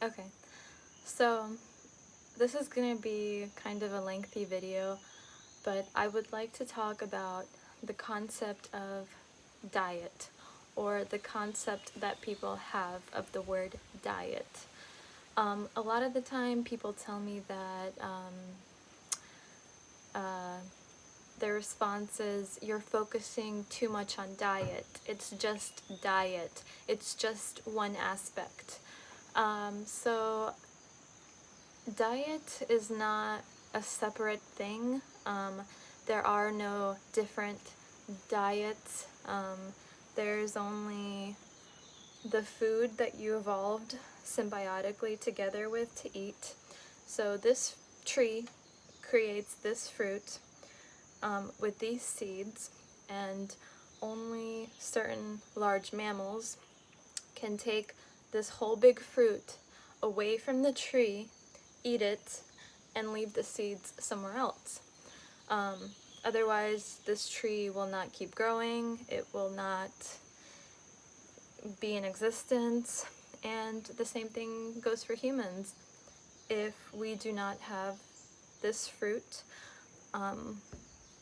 Okay, so this is going to be kind of a lengthy video, but I would like to talk about the concept of diet, or the concept that people have of the word diet. A lot of the time people tell me that uh, their response is, you're focusing too much on diet. It's just diet. It's just one aspect. So diet is not a separate thing. There are no different diets. There's only the food that you evolved symbiotically together with to eat. So this tree creates this fruit with these seeds, and only certain large mammals can take this whole big fruit away from the tree, eat it, and leave the seeds somewhere else. Otherwise, this tree will not keep growing, it will not be in existence, and the same thing goes for humans. If we do not have this fruit,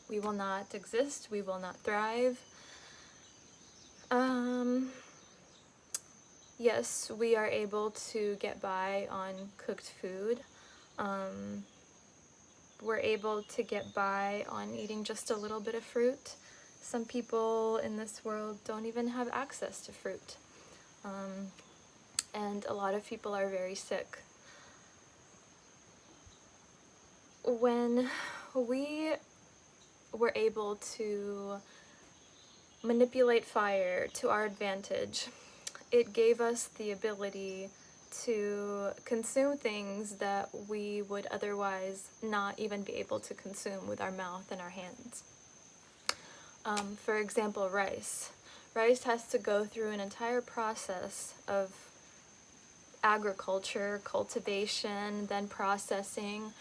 we will not exist, we will not thrive. Yes, we are able to get by on cooked food. We're able to get by on eating just a little bit of fruit. Some people in this world don't even have access to fruit. And a lot of people are very sick. When we were able to manipulate fire to our advantage, it gave us the ability to consume things that we would otherwise not even be able to consume with our mouth and our hands. For example, rice. Rice has to go through an entire process of agriculture, cultivation, then processing,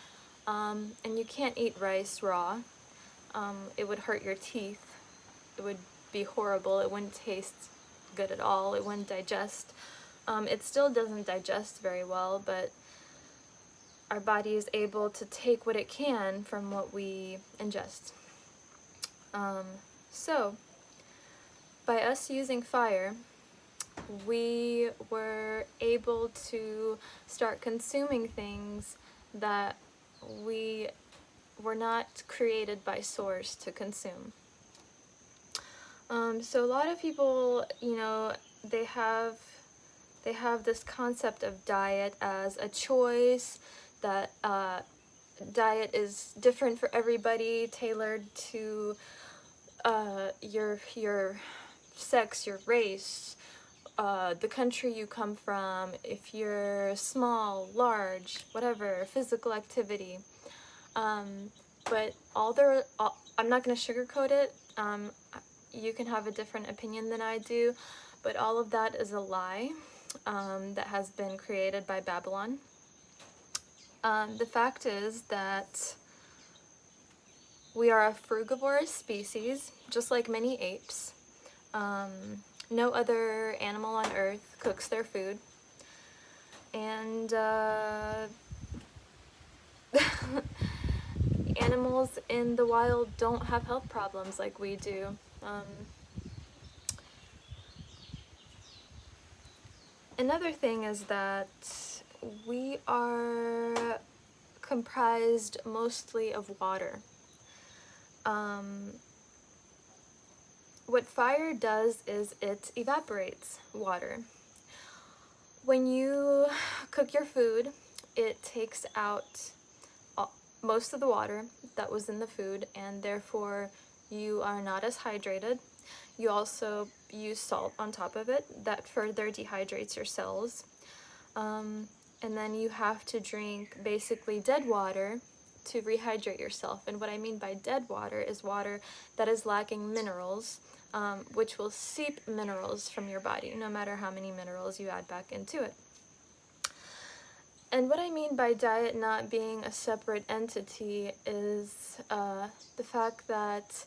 and you can't eat rice raw. It would hurt your teeth. It would be horrible. It wouldn't taste good at all. It wouldn't digest. It still doesn't digest very well, but our body is able to take what it can from what we ingest. So, by us using fire, we were able to start consuming things that we were not created by Source to consume. So a lot of people, they have this concept of diet as a choice, that diet is different for everybody, tailored to your sex, your race, the country you come from, if you're small, large, whatever, physical activity. But I'm not going to sugarcoat it. You can have a different opinion than I do, but all of that is a lie that has been created by Babylon. The fact is that we are a frugivorous species, just like many apes. No other animal on Earth cooks their food. And animals in the wild don't have health problems like we do. Another thing is that we are comprised mostly of water. What fire does is it evaporates water. When you cook your food, it takes out most of the water that was in the food, and therefore you are not as hydrated. You also use salt on top of it that further dehydrates your cells. And then you have to drink basically dead water to rehydrate yourself. And what I mean by dead water is water that is lacking minerals, which will seep minerals from your body, no matter how many minerals you add back into it. And what I mean by diet not being a separate entity is the fact that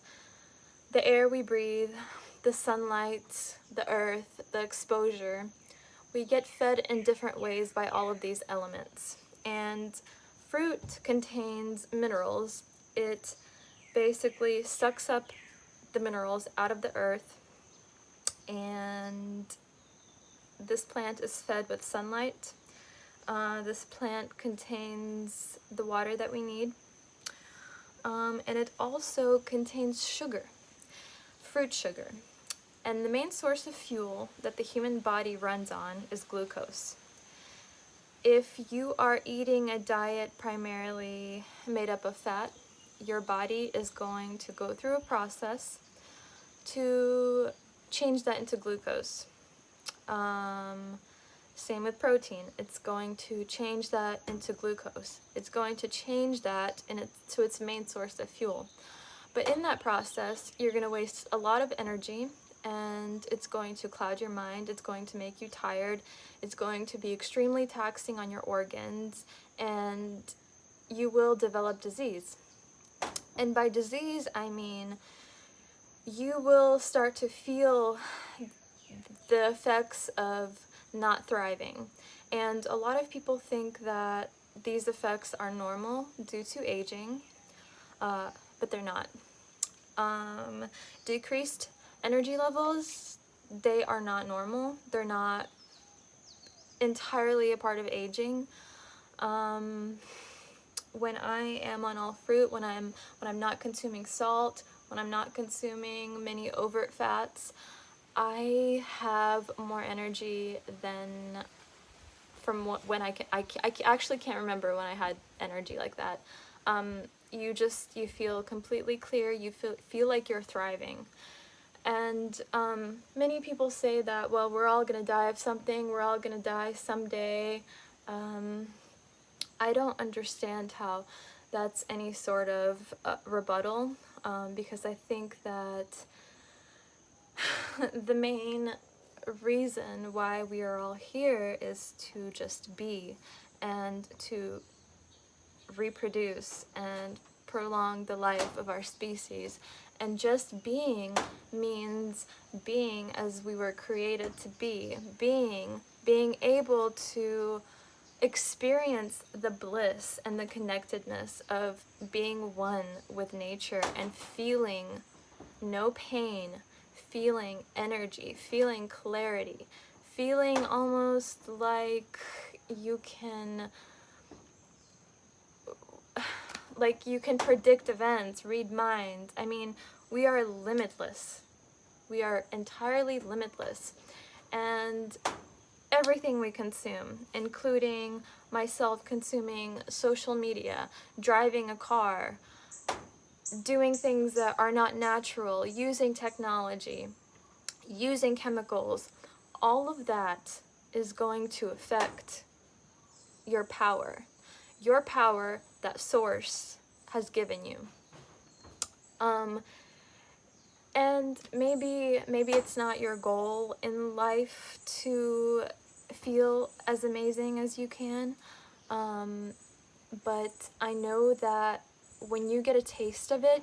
the air we breathe, the sunlight, the earth, the exposure, we get fed in different ways by all of these elements. And fruit contains minerals. It basically sucks up the minerals out of the earth, and this plant is fed with sunlight. This plant contains the water that we need, and it also contains sugar, fruit sugar. And the main source of fuel that the human body runs on is glucose. If you are eating a diet primarily made up of fat, your body is going to go through a process to change that into glucose. Same with protein. It's going to change that into glucose. It's going to change that to its main source of fuel. But in that process, you're going to waste a lot of energy, and it's going to cloud your mind. It's going to make you tired. It's going to be extremely taxing on your organs, and you will develop disease. And by disease, I mean you will start to feel the effects of not thriving. And a lot of people think that these effects are normal due to aging, but they're not. Decreased energy levels, they are not normal. They're not entirely a part of aging. When I am on all fruit, when I'm not consuming salt, when I'm not consuming many overt fats, I have more energy than from when I actually can't remember when I had energy like that. You feel completely clear. You feel like you're thriving. And many people say that, well, we're all gonna die of something. We're all gonna die someday. I don't understand how that's any sort of rebuttal, because I think that the main reason why we are all here is to just be and to reproduce and prolong the life of our species. And just being means being as we were created to be, being able to experience the bliss and the connectedness of being one with nature and feeling no pain, feeling energy, feeling clarity, feeling almost like you can predict events, read minds. I mean, we are limitless. We are entirely limitless. And everything we consume, including myself consuming social media, driving a car, doing things that are not natural, using technology, using chemicals, all of that is going to affect your power that Source has given you. And maybe it's not your goal in life to feel as amazing as you can, but I know that when you get a taste of it,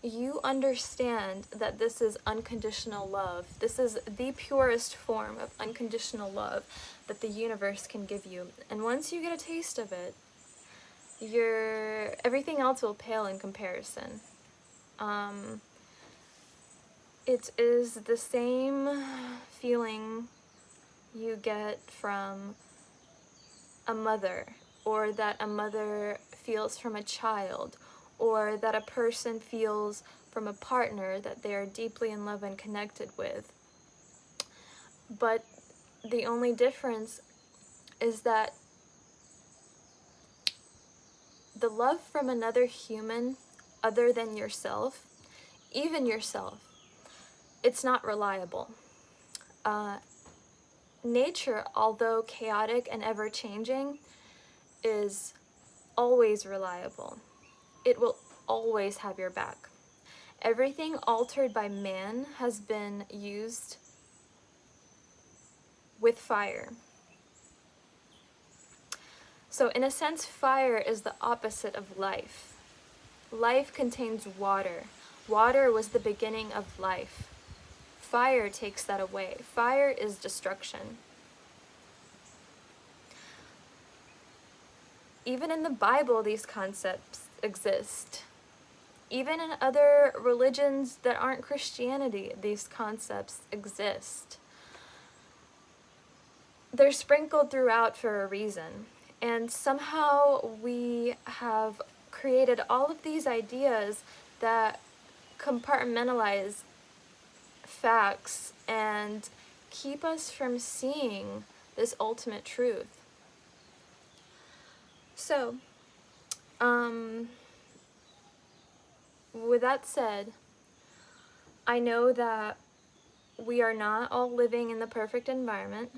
you understand that this is unconditional love. This is the purest form of unconditional love that the universe can give you. And once you get a taste of it, everything else will pale in comparison. It is the same feeling you get from a mother, or that a mother feels from a child, or that a person feels from a partner that they are deeply in love and connected with. But the only difference is that the love from another human other than yourself, even yourself, it's not reliable. Nature, although chaotic and ever-changing, is always reliable. It will always have your back. Everything altered by man has been used with fire. So in a sense, fire is the opposite of life. Life contains water. Water was the beginning of life. Fire takes that away. Fire is destruction. Even in the Bible, these concepts exist. Even in other religions that aren't Christianity, these concepts exist. They're sprinkled throughout for a reason. And somehow we have created all of these ideas that compartmentalize facts and keep us from seeing this ultimate truth. So, with that said, I know that we are not all living in the perfect environment,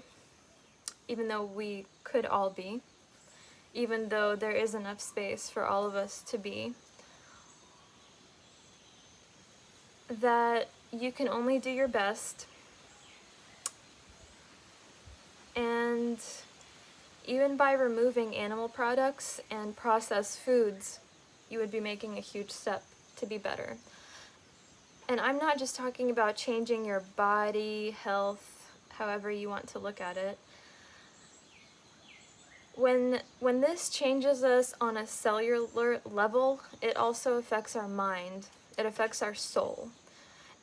even though we could all be, even though there is enough space for all of us to be, that you can only do your best. And even by removing animal products and processed foods, you would be making a huge step to be better. And I'm not just talking about changing your body, health, however you want to look at it. When this changes us on a cellular level, it also affects our mind. It affects our soul.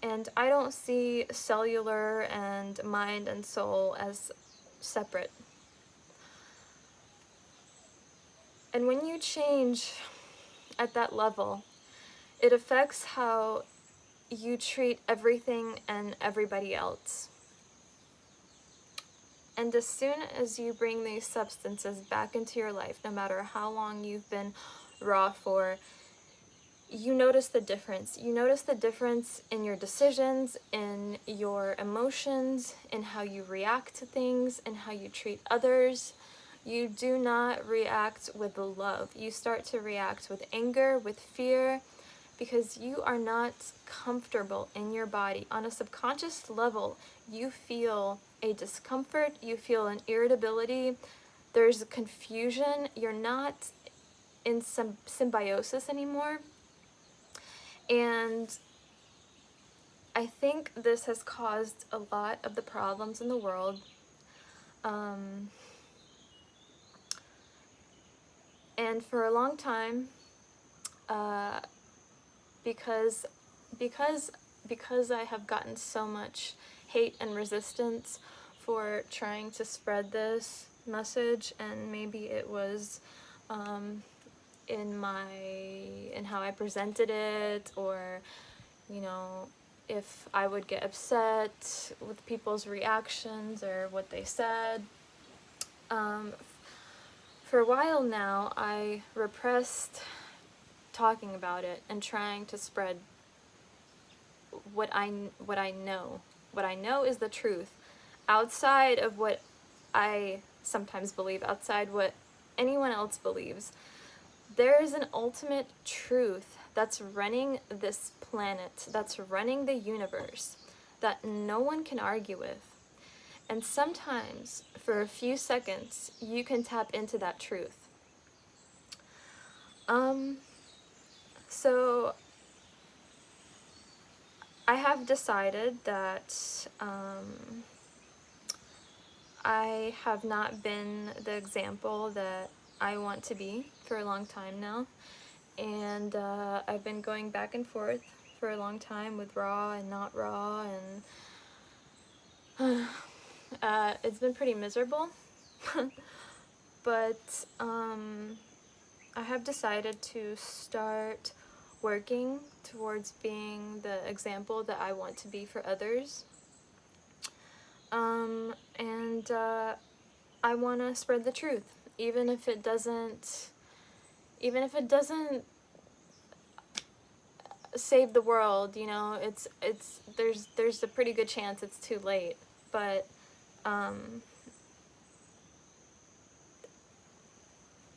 And I don't see cellular and mind and soul as separate. And when you change at that level, it affects how you treat everything and everybody else. And as soon as you bring these substances back into your life, no matter how long you've been raw for, you notice the difference. You notice the difference in your decisions, in your emotions, in how you react to things, and how you treat others. You do not react with love. You start to react with anger, with fear, because you are not comfortable in your body. On a subconscious level, you feel a discomfort, you feel an irritability, there's a confusion, you're not in some symbiosis anymore. And I think this has caused a lot of the problems in the world. And for a long time, because I have gotten so much hate and resistance for trying to spread this message, and maybe it was in how I presented it, or if I would get upset with people's reactions or what they said. For a while now, I repressed talking about it and trying to spread what I know. What I know is the truth, outside of what I sometimes believe, outside what anyone else believes. There is an ultimate truth that's running this planet, that's running the universe, that no one can argue with. And sometimes, for a few seconds, you can tap into that truth. So I have decided that I have not been the example that I want to be for a long time now. And I've been going back and forth for a long time with raw and not raw, and it's been pretty miserable. But I have decided to start working towards being the example that I want to be for others. And I want to spread the truth, even if it doesn't save the world. There's a pretty good chance it's too late, but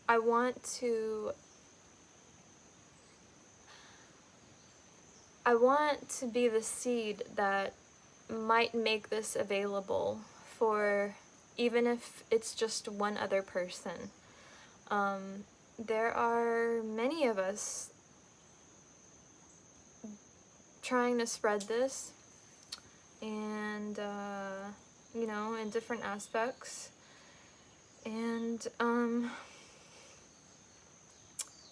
I want to be the seed that might make this available for, even if it's just one other person. There are many of us trying to spread this, and in different aspects. And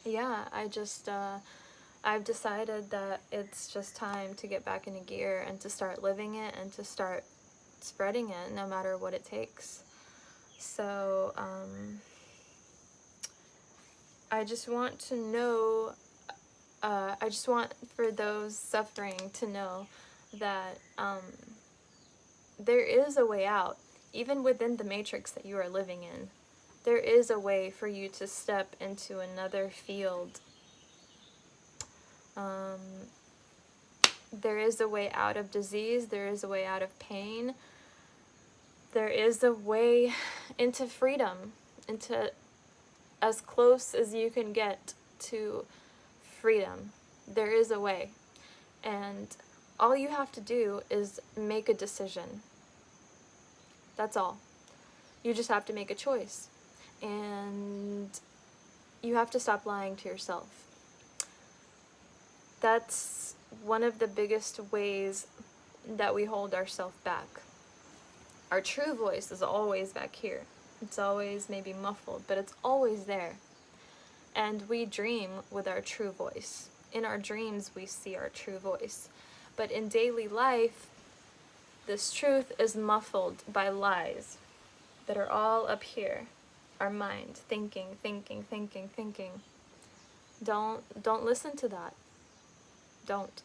yeah, I've decided that it's just time to get back into gear and to start living it and to start spreading it no matter what it takes. So, I just want to know, I just want for those suffering to know that there is a way out, even within the matrix that you are living in. There is a way for you to step into another field. There is a way out of disease, there is a way out of pain, there is a way into freedom, into as close as you can get to freedom. There is a way. And all you have to do is make a decision. That's all. You just have to make a choice. And you have to stop lying to yourself. That's one of the biggest ways that we hold ourselves back. Our true voice is always back here. It's always maybe muffled, but it's always there. And we dream with our true voice. In our dreams, we see our true voice. But in daily life, this truth is muffled by lies that are all up here. Our mind, thinking. Don't listen to that. Don't.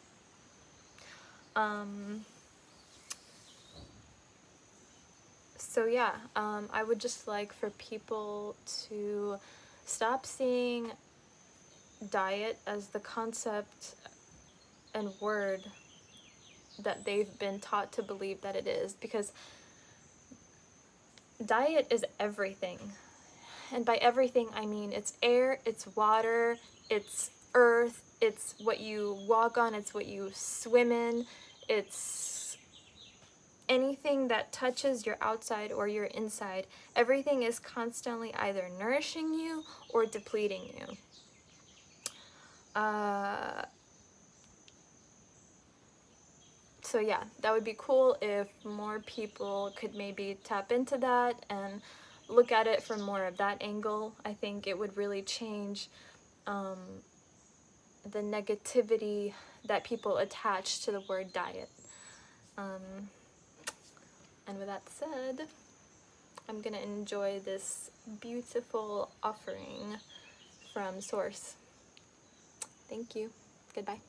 So yeah, I would just like for people to stop seeing diet as the concept and word that they've been taught to believe that it is, because diet is everything. And by everything, I mean it's air, it's water, it's earth, it's what you walk on, it's what you swim in, it's anything that touches your outside or your inside. Everything is constantly either nourishing you or depleting you. So yeah, that would be cool if more people could maybe tap into that and look at it from more of that angle. I think it would really change the negativity that people attach to the word diet. And with that said, I'm gonna enjoy this beautiful offering from Source. Thank you. Goodbye.